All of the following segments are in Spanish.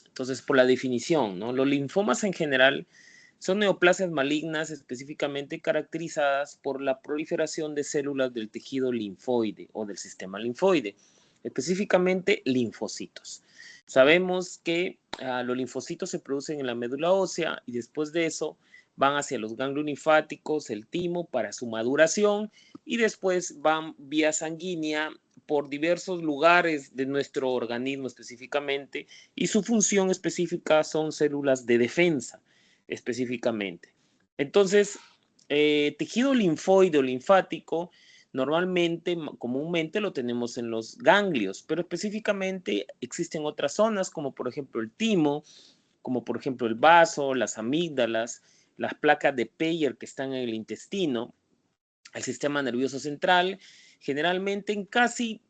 Entonces, por la definición, ¿no? Los linfomas en general son neoplasias malignas específicamente caracterizadas por la proliferación de células del tejido linfoide o del sistema linfoide, específicamente linfocitos. Sabemos que los linfocitos se producen en la médula ósea y después de eso van hacia los ganglios linfáticos, el timo, para su maduración y después van vía sanguínea por diversos lugares de nuestro organismo específicamente y su función específica son células de defensa específicamente. Entonces, tejido linfoide o linfático normalmente, comúnmente lo tenemos en los ganglios, pero específicamente existen otras zonas como por ejemplo el timo, como por ejemplo el vaso, las amígdalas, las placas de Peyer que están en el intestino, el sistema nervioso central. Generalmente en casi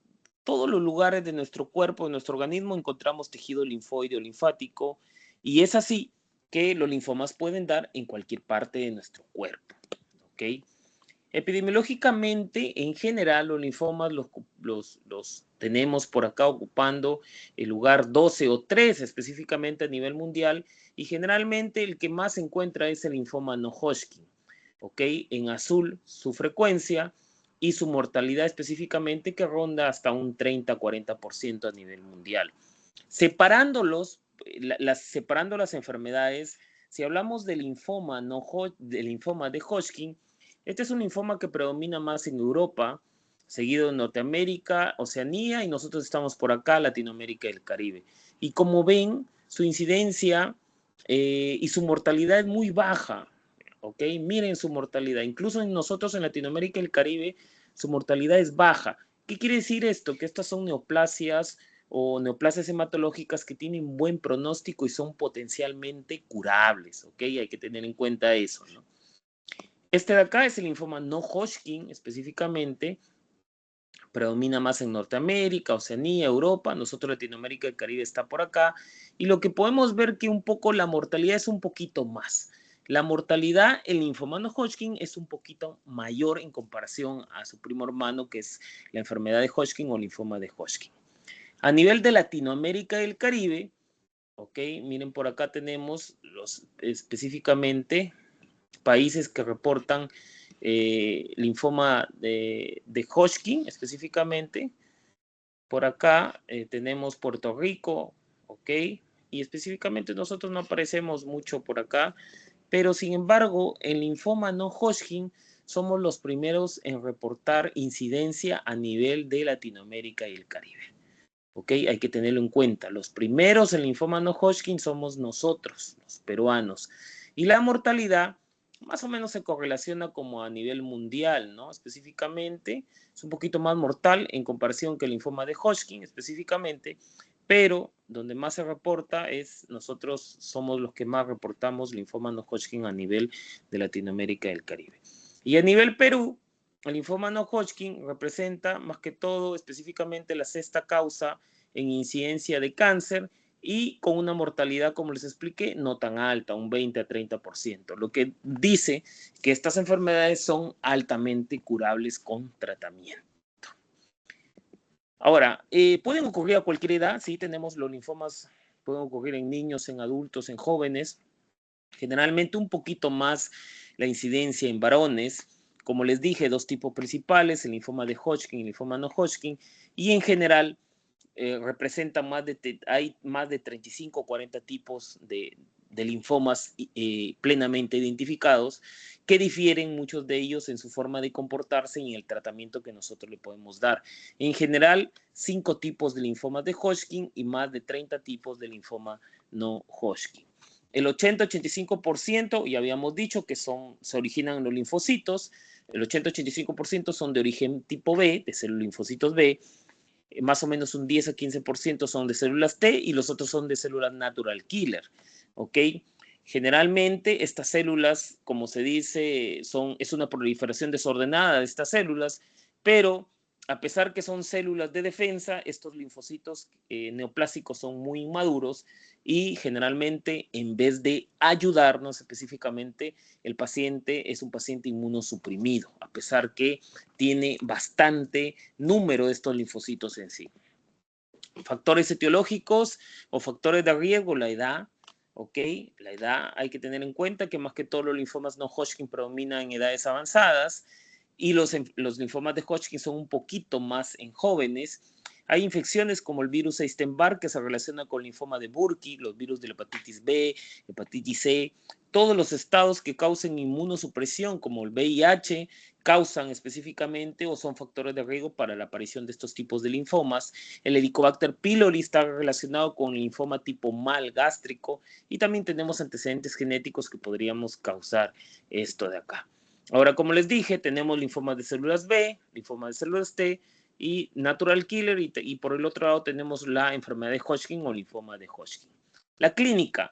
todos los lugares de nuestro cuerpo, de nuestro organismo, encontramos tejido linfoide o linfático y es así que los linfomas pueden dar en cualquier parte de nuestro cuerpo. ¿Ok? Epidemiológicamente, en general, los linfomas los tenemos por acá ocupando el lugar 12 o 13 específicamente a nivel mundial y generalmente el que más se encuentra es el linfoma no Hodgkin. ¿Ok? En azul su frecuencia y su mortalidad específicamente que ronda hasta un 30-40% a nivel mundial. Separando las enfermedades, si hablamos del linfoma, del linfoma de Hodgkin, este es un linfoma que predomina más en Europa, seguido en Norteamérica, Oceanía y nosotros estamos por acá, Latinoamérica y el Caribe. Y como ven, su incidencia y su mortalidad es muy baja. ¿Ok? Miren su mortalidad. Incluso en nosotros en Latinoamérica y el Caribe, su mortalidad es baja. ¿Qué quiere decir esto? Que estas son neoplasias o neoplasias hematológicas que tienen buen pronóstico y son potencialmente curables. ¿Ok? Hay que tener en cuenta eso, ¿no? Este de acá es el linfoma no Hodgkin específicamente. Predomina más en Norteamérica, Oceanía, Europa. Nosotros Latinoamérica y el Caribe está por acá. Y lo que podemos ver que un poco la mortalidad es un poquito más. La mortalidad, el linfoma no Hodgkin es un poquito mayor en comparación a su primo hermano, que es la enfermedad de Hodgkin o linfoma de Hodgkin. A nivel de Latinoamérica y el Caribe, ok, miren por acá tenemos específicamente países que reportan linfoma de Hodgkin específicamente. Por acá tenemos Puerto Rico, ok, y específicamente nosotros no aparecemos mucho por acá, pero sin embargo, en linfoma no Hodgkin somos los primeros en reportar incidencia a nivel de Latinoamérica y el Caribe. ¿Ok? Hay que tenerlo en cuenta. Los primeros en linfoma no Hodgkin somos nosotros, los peruanos. Y la mortalidad más o menos se correlaciona como a nivel mundial, ¿no? Específicamente es un poquito más mortal en comparación que el linfoma de Hodgkin específicamente, pero donde más se reporta es nosotros somos los que más reportamos linfoma no Hodgkin a nivel de Latinoamérica y el Caribe. Y a nivel Perú, el linfoma no Hodgkin representa más que todo específicamente la sexta causa en incidencia de cáncer y con una mortalidad, como les expliqué, no tan alta, un 20-30%, lo que dice que estas enfermedades son altamente curables con tratamiento. Ahora, pueden ocurrir a cualquier edad, sí, tenemos los linfomas, pueden ocurrir en niños, en adultos, en jóvenes, generalmente un poquito más la incidencia en varones. Como les dije, dos tipos principales, el linfoma de Hodgkin y el linfoma no Hodgkin, y en general representan hay más de 35 o 40 tipos de linfomas plenamente identificados que difieren muchos de ellos en su forma de comportarse y en el tratamiento que nosotros le podemos dar. En general, 5 tipos de linfomas de Hodgkin y más de 30 tipos de linfoma no Hodgkin. El 80-85% ya habíamos dicho que se originan en los linfocitos. El 80-85% son de origen tipo B, de linfocitos B. Más o menos un 10 a 15% son de células T y los otros son de células natural killer. ¿Ok? Generalmente estas células, como se dice, es una proliferación desordenada de estas células, pero a pesar que son células de defensa, estos linfocitos neoplásicos son muy inmaduros y generalmente en vez de ayudarnos específicamente, el paciente es un paciente inmunosuprimido, a pesar que tiene bastante número de estos linfocitos en sí. Factores etiológicos o factores de riesgo, la edad. ¿Ok? La edad hay que tener en cuenta que más que todo los linfomas no Hodgkin predominan en edades avanzadas y los linfomas de Hodgkin son un poquito más en jóvenes. Hay infecciones como el virus Epstein-Barr que se relaciona con el linfoma de Burkitt, los virus de la hepatitis B, hepatitis C, todos los estados que causen inmunosupresión como el VIH causan específicamente o son factores de riesgo para la aparición de estos tipos de linfomas. El Helicobacter pylori está relacionado con el linfoma tipo mal gástrico y también tenemos antecedentes genéticos que podríamos causar esto de acá. Ahora, como les dije, tenemos linfomas de células B, linfomas de células T y natural killer y por el otro lado tenemos la enfermedad de Hodgkin o linfoma de Hodgkin. La clínica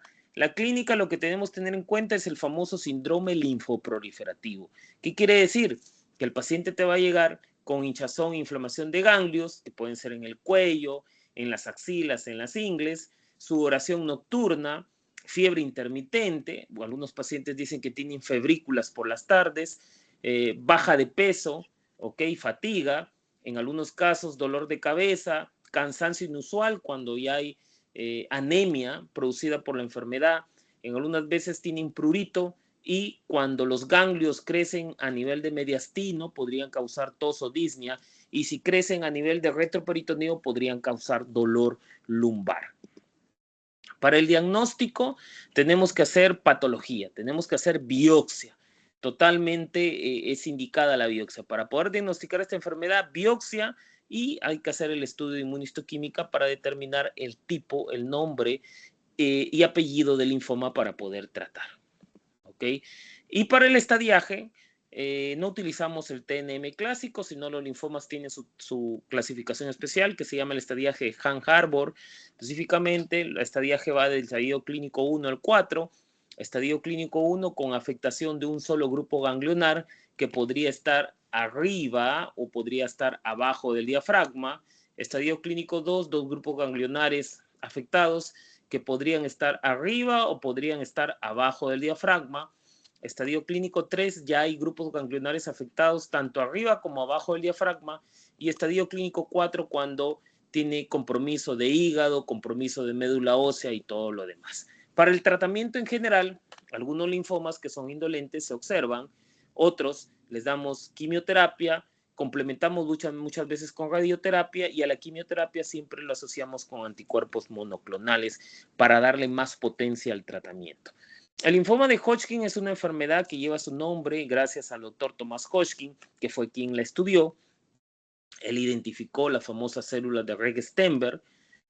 lo que tenemos que tener en cuenta es el famoso síndrome linfoproliferativo. ¿Qué quiere decir? Que el paciente te va a llegar con hinchazón e inflamación de ganglios, que pueden ser en el cuello, en las axilas, en las ingles, sudoración nocturna, fiebre intermitente, o algunos pacientes dicen que tienen febrículas por las tardes, baja de peso, ¿ok? Fatiga, en algunos casos dolor de cabeza, cansancio inusual cuando ya hay anemia producida por la enfermedad, en algunas veces tienen prurito y cuando los ganglios crecen a nivel de mediastino podrían causar tos o disnea y si crecen a nivel de retroperitoneo podrían causar dolor lumbar. Para el diagnóstico tenemos que hacer patología, tenemos que hacer biopsia. Totalmente es indicada la biopsia. Para poder diagnosticar esta enfermedad, biopsia y hay que hacer el estudio de inmunistoquímica para determinar el tipo, el nombre y apellido del linfoma para poder tratar. ¿Ok? Y para el estadiaje, no utilizamos el TNM clásico, sino los linfomas tienen su clasificación especial que se llama el estadiaje Han-Harbour. Específicamente, el estadiaje va del estadio clínico 1 al 4. Estadio clínico 1 con afectación de un solo grupo ganglionar que podría estar arriba o podría estar abajo del diafragma. Estadio clínico 2, dos grupos ganglionares afectados que podrían estar arriba o podrían estar abajo del diafragma. Estadio clínico 3, ya hay grupos ganglionares afectados tanto arriba como abajo del diafragma. Y estadio clínico 4 cuando tiene compromiso de hígado, compromiso de médula ósea y todo lo demás. Para el tratamiento en general, algunos linfomas que son indolentes se observan, otros les damos quimioterapia, complementamos muchas veces con radioterapia y a la quimioterapia siempre lo asociamos con anticuerpos monoclonales para darle más potencia al tratamiento. El linfoma de Hodgkin es una enfermedad que lleva su nombre gracias al doctor Thomas Hodgkin, que fue quien la estudió. Él identificó la famosa célula de Reg-Stenberg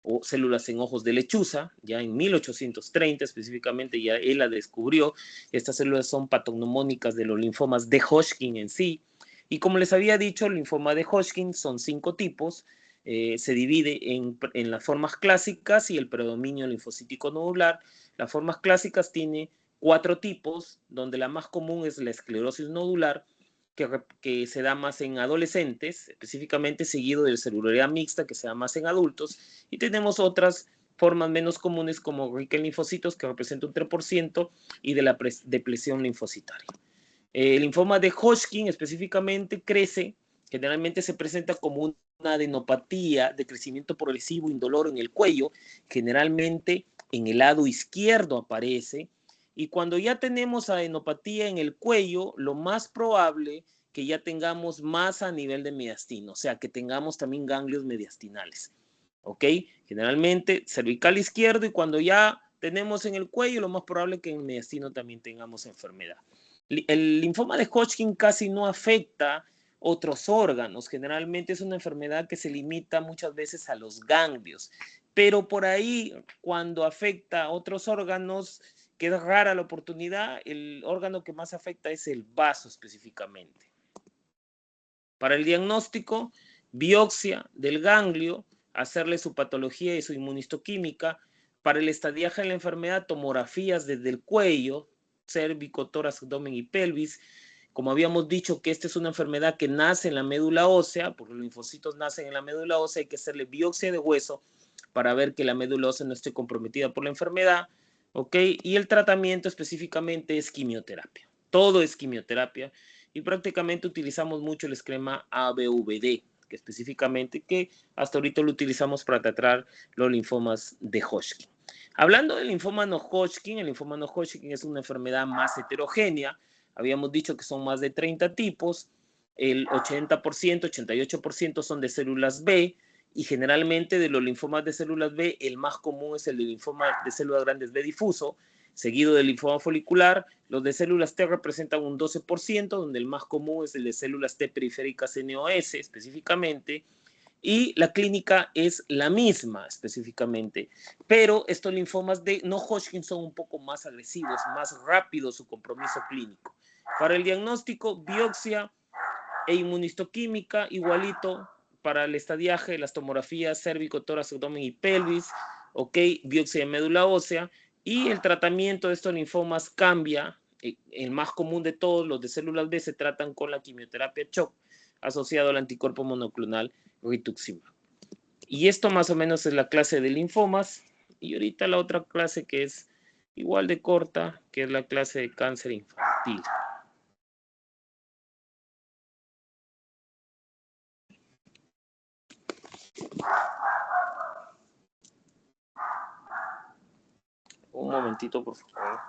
o células en ojos de lechuza, ya en 1830 específicamente, ya él la descubrió. Estas células son patognomónicas de los linfomas de Hodgkin en sí. Y como les había dicho, el linfoma de Hodgkin son 5 tipos. Se divide en las formas clásicas y el predominio linfocítico nodular. Las formas clásicas tiene 4 tipos, donde la más común es la esclerosis nodular, que se da más en adolescentes, específicamente seguido de la celularidad mixta, que se da más en adultos, y tenemos otras formas menos comunes como rica en linfocitos, que representa un 3%, y de la depresión linfocitaria. El linfoma de Hodgkin específicamente crece, generalmente se presenta como una adenopatía de crecimiento progresivo indoloro en el cuello, generalmente en el lado izquierdo aparece, y cuando ya tenemos adenopatía en el cuello, lo más probable que ya tengamos más a nivel de mediastino, o sea, que tengamos también ganglios mediastinales, ¿ok? Generalmente cervical izquierdo y cuando ya tenemos en el cuello, lo más probable que en el mediastino también tengamos enfermedad. El linfoma de Hodgkin casi no afecta otros órganos. Generalmente es una enfermedad que se limita muchas veces a los ganglios. Pero por ahí, cuando afecta a otros órganos, que es rara la oportunidad, el órgano que más afecta es el vaso específicamente. Para el diagnóstico, biopsia del ganglio, hacerle su patología y su inmunistoquímica. Para el estadiaje de la enfermedad, tomografías desde el cuello, cérvico, tórax, abdomen y pelvis. Como habíamos dicho que esta es una enfermedad que nace en la médula ósea, porque los linfocitos nacen en la médula ósea, hay que hacerle biopsia de hueso para ver que la médula ósea no esté comprometida por la enfermedad, ¿ok? Y el tratamiento específicamente es quimioterapia. Todo es quimioterapia y prácticamente utilizamos mucho el esquema ABVD, que específicamente, que hasta ahorita lo utilizamos para tratar los linfomas de Hodgkin. Hablando del linfoma no Hodgkin, el linfoma no Hodgkin es una enfermedad más heterogénea. Habíamos dicho que son más de 30 tipos. El 80%, 88% son de células B, y generalmente de los linfomas de células B, el más común es el de linfoma de células grandes B difuso, seguido del linfoma folicular. Los de células T representan un 12%, donde el más común es el de células T periféricas NOS específicamente, y la clínica es la misma específicamente, pero estos linfomas de no Hodgkin son un poco más agresivos, más rápido su compromiso clínico. Para el diagnóstico, biopsia e inmunistoquímica, igualito para el estadiaje, las tomografías cérvico, tórax, abdomen y pelvis, ok, biopsia de médula ósea, y el tratamiento de estos linfomas cambia. El más común de todos, los de células B, se tratan con la quimioterapia CHOP asociado al anticuerpo monoclonal rituximab. Y esto más o menos es la clase de linfomas. Y ahorita la otra clase que es igual de corta, que es la clase de cáncer infantil. Un momentito, por favor.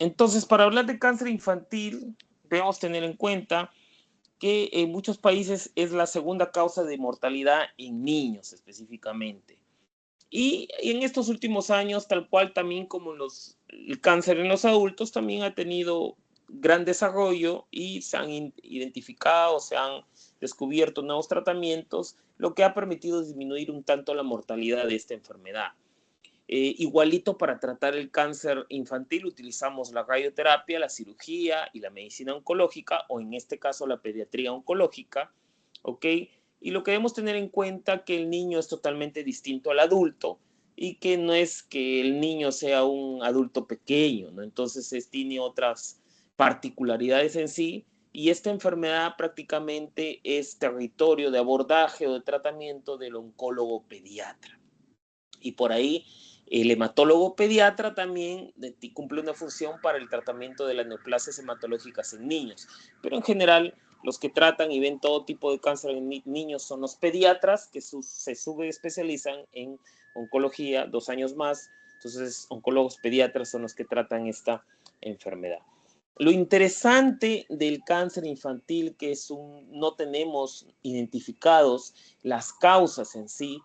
Entonces, para hablar de cáncer infantil, debemos tener en cuenta que en muchos países es la segunda causa de mortalidad en niños específicamente. Y en estos últimos años, tal cual también como el cáncer en los adultos, también ha tenido gran desarrollo y se han identificado, se han descubierto nuevos tratamientos, lo que ha permitido disminuir un tanto la mortalidad de esta enfermedad. Igualito para tratar el cáncer infantil utilizamos la radioterapia, la cirugía y la medicina oncológica, o en este caso la pediatría oncológica, ¿ok? Y lo que debemos tener en cuenta que el niño es totalmente distinto al adulto y que no es que el niño sea un adulto pequeño, ¿no? Entonces tiene otras particularidades en sí, y esta enfermedad prácticamente es territorio de abordaje o de tratamiento del oncólogo pediatra. Y por ahí el hematólogo pediatra también cumple una función para el tratamiento de las neoplasias hematológicas en niños. Pero en general, los que tratan y ven todo tipo de cáncer en niños son los pediatras, que se subespecializan en oncología 2 años más. Entonces, oncólogos pediatras son los que tratan esta enfermedad. Lo interesante del cáncer infantil, que no tenemos identificados las causas en sí,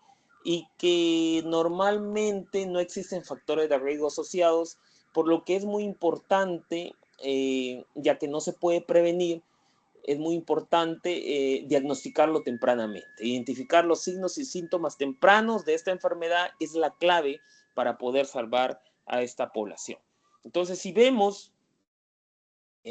y que normalmente no existen factores de riesgo asociados, por lo que es muy importante, ya que no se puede prevenir, es muy importante diagnosticarlo tempranamente. Identificar los signos y síntomas tempranos de esta enfermedad es la clave para poder salvar a esta población. Entonces, si vemos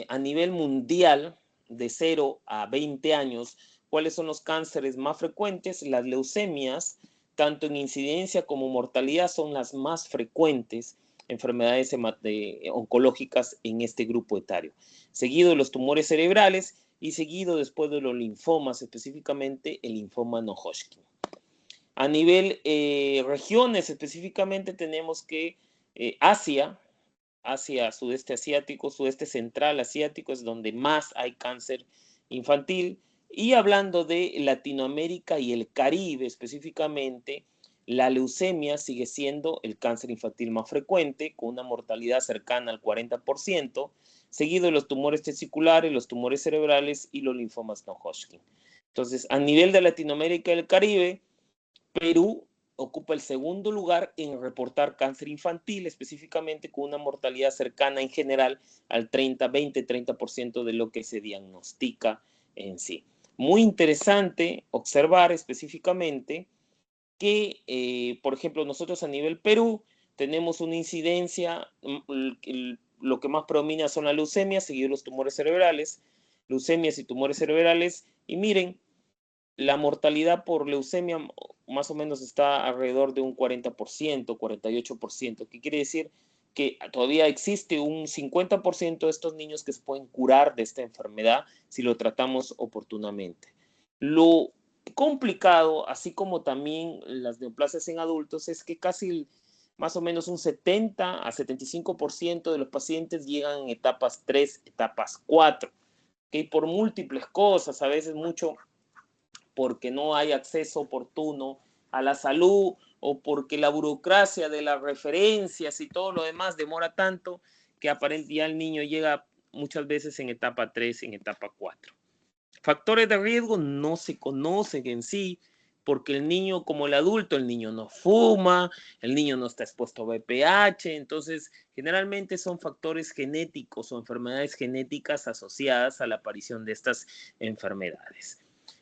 a nivel mundial, de 0 a 20 años, cuáles son los cánceres más frecuentes, las leucemias, tanto en incidencia como mortalidad, son las más frecuentes enfermedades oncológicas en este grupo etario. Seguido de los tumores cerebrales y seguido después de los linfomas, específicamente el linfoma no Hodgkin. A nivel regiones, específicamente tenemos que Asia, sudeste asiático, sudeste central asiático es donde más hay cáncer infantil. Y hablando de Latinoamérica y el Caribe específicamente, la leucemia sigue siendo el cáncer infantil más frecuente, con una mortalidad cercana al 40%, seguido de los tumores testiculares, los tumores cerebrales y los linfomas no Hodgkin. Entonces, a nivel de Latinoamérica y el Caribe, Perú ocupa el segundo lugar en reportar cáncer infantil, específicamente con una mortalidad cercana en general al 20-30% de lo que se diagnostica en sí. Muy interesante observar específicamente que, por ejemplo, nosotros a nivel Perú tenemos una incidencia, el lo que más predomina son las leucemias, seguidos los tumores cerebrales, leucemias y tumores cerebrales. Y miren, la mortalidad por leucemia más o menos está alrededor de un 40%, 48%, que quiere decir que todavía existe un 50% de estos niños que se pueden curar de esta enfermedad si lo tratamos oportunamente. Lo complicado, así como también las neoplasias en adultos, es que casi más o menos un 70 a 75% de los pacientes llegan en etapas 3, etapas 4, que por múltiples cosas, a veces mucho porque no hay acceso oportuno a la salud o porque la burocracia de las referencias y todo lo demás demora tanto que aparentemente ya el niño llega muchas veces en etapa 3, en etapa 4. Factores de riesgo no se conocen en sí, porque el niño, como el adulto, el niño no fuma, el niño no está expuesto a VPH, entonces generalmente son factores genéticos o enfermedades genéticas asociadas a la aparición de estas enfermedades.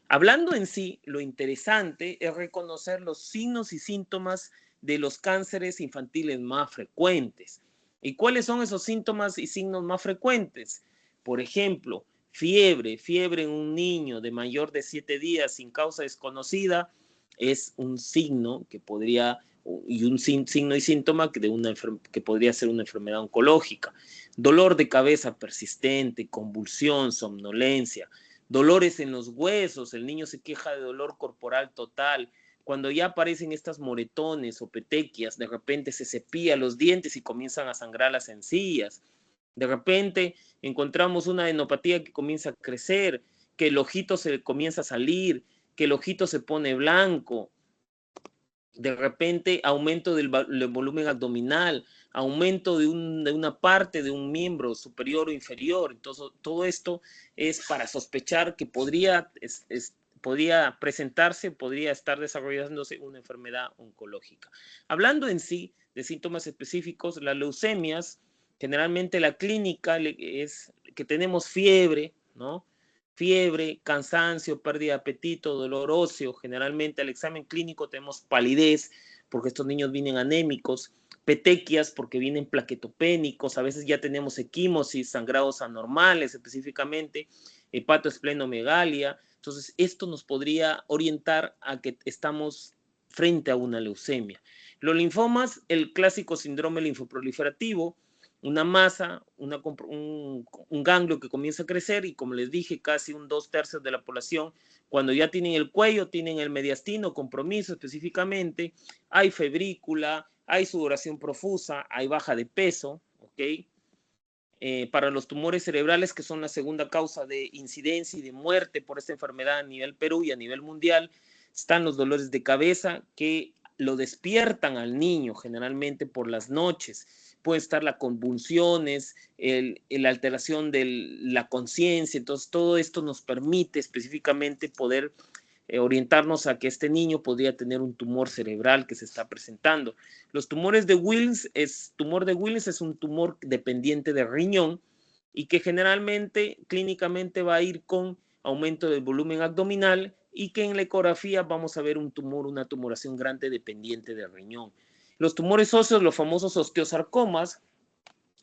Hablando en sí, lo interesante es reconocer los signos y síntomas de los cánceres infantiles más frecuentes. ¿Y cuáles son esos síntomas y signos más frecuentes? Por ejemplo, fiebre en un niño de mayor de 7 días sin causa desconocida es un signo que podría, y un signo y síntoma que podría ser una enfermedad oncológica. Dolor de cabeza persistente, convulsión, somnolencia, dolores en los huesos, el niño se queja de dolor corporal total. Cuando ya aparecen estas moretones o petequias, de repente se cepilla los dientes y comienzan a sangrar las encías. De repente encontramos una adenopatía que comienza a crecer, que el ojito se comienza a salir, que el ojito se pone blanco. De repente aumento del volumen abdominal, aumento de una parte de un miembro superior o inferior. Entonces, todo esto es para sospechar que podría presentarse, podría estar desarrollándose una enfermedad oncológica. Hablando en sí de síntomas específicos, las leucemias, generalmente la clínica es que tenemos fiebre, ¿no? Fiebre, cansancio, pérdida de apetito, dolor óseo. Generalmente al examen clínico tenemos palidez porque estos niños vienen anémicos, petequias porque vienen plaquetopénicos, a veces ya tenemos equimosis, sangrados anormales específicamente, hepatoesplenomegalia. Entonces esto nos podría orientar a que estamos frente a una leucemia. Los linfomas, el clásico síndrome linfoproliferativo, una masa, un ganglio que comienza a crecer y como les dije, casi un 2/3 de la población, cuando ya tienen el cuello, tienen el mediastino, compromiso específicamente, hay febrícula, hay sudoración profusa, hay baja de peso, ¿ok? Para los tumores cerebrales, que son la segunda causa de incidencia y de muerte por esta enfermedad a nivel Perú y a nivel mundial, están los dolores de cabeza que lo despiertan al niño generalmente por las noches. Puede estar las convulsiones, la alteración de la conciencia. Entonces, todo esto nos permite específicamente poder orientarnos a que este niño podría tener un tumor cerebral que se está presentando. Los tumores de Wilms, tumor de Wilms es un tumor dependiente de riñón y que generalmente clínicamente va a ir con aumento del volumen abdominal y que en la ecografía vamos a ver un tumor, una tumoración grande dependiente del riñón. Los tumores óseos, los famosos osteosarcomas,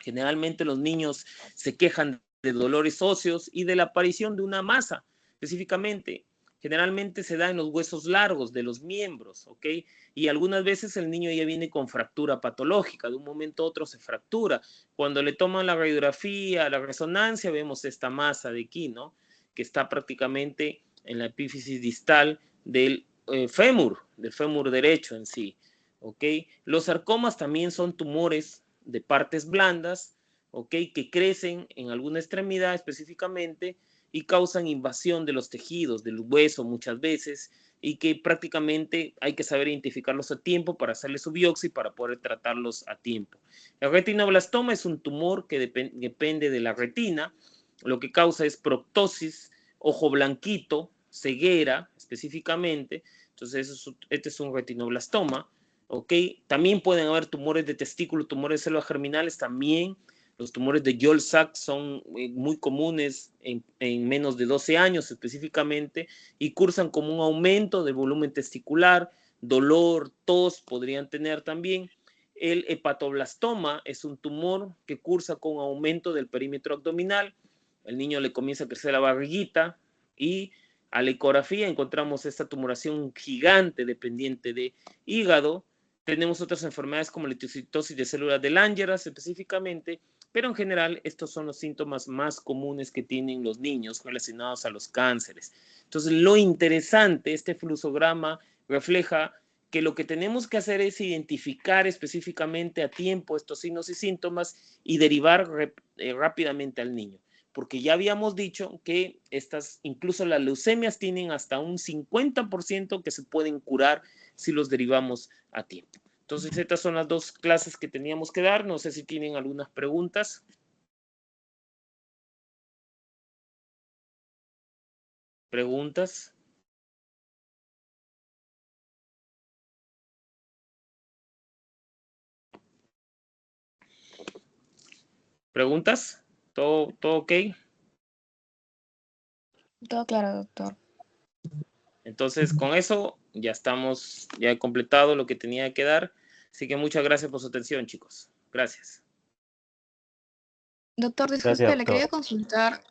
generalmente los niños se quejan de dolores óseos y de la aparición de una masa, específicamente generalmente se da en los huesos largos de los miembros, ¿ok? Y algunas veces el niño ya viene con fractura patológica, de un momento a otro se fractura. Cuando le toman la radiografía, la resonancia, vemos esta masa de aquí, ¿no? Que está prácticamente en la epífisis distal del fémur derecho en sí, ¿ok? Los sarcomas también son tumores de partes blandas, ¿ok? Que crecen en alguna extremidad específicamente y causan invasión de los tejidos, del hueso muchas veces, y que prácticamente hay que saber identificarlos a tiempo para hacerles su biopsia y para poder tratarlos a tiempo. El retinoblastoma es un tumor que depende de la retina, lo que causa es proptosis, ojo blanquito, ceguera específicamente. Entonces este es un retinoblastoma, ¿ok? También pueden haber tumores de testículo, tumores de células germinales también. Los tumores de Gol-Sack son muy comunes en menos de 12 años específicamente y cursan como un aumento del volumen testicular, dolor, tos podrían tener también. El hepatoblastoma es un tumor que cursa con aumento del perímetro abdominal. El niño le comienza a crecer la barriguita y a la ecografía encontramos esta tumoración gigante dependiente de hígado. Tenemos otras enfermedades como la etiocitosis de células de Langerhans específicamente, pero en general estos son los síntomas más comunes que tienen los niños relacionados a los cánceres. Entonces, lo interesante, este fluxograma refleja que lo que tenemos que hacer es identificar específicamente a tiempo estos signos y síntomas y derivar rápidamente al niño. Porque ya habíamos dicho que incluso las leucemias tienen hasta un 50% que se pueden curar si los derivamos a tiempo. Entonces, estas son las dos clases que teníamos que dar. No sé si tienen algunas preguntas. ¿Preguntas? ¿Preguntas? ¿Todo ok? Todo claro, doctor. Entonces, con eso ya he completado lo que tenía que dar. Así que muchas gracias por su atención, chicos. Gracias. Doctor, Gracias, disculpe, le doctor. quería consultar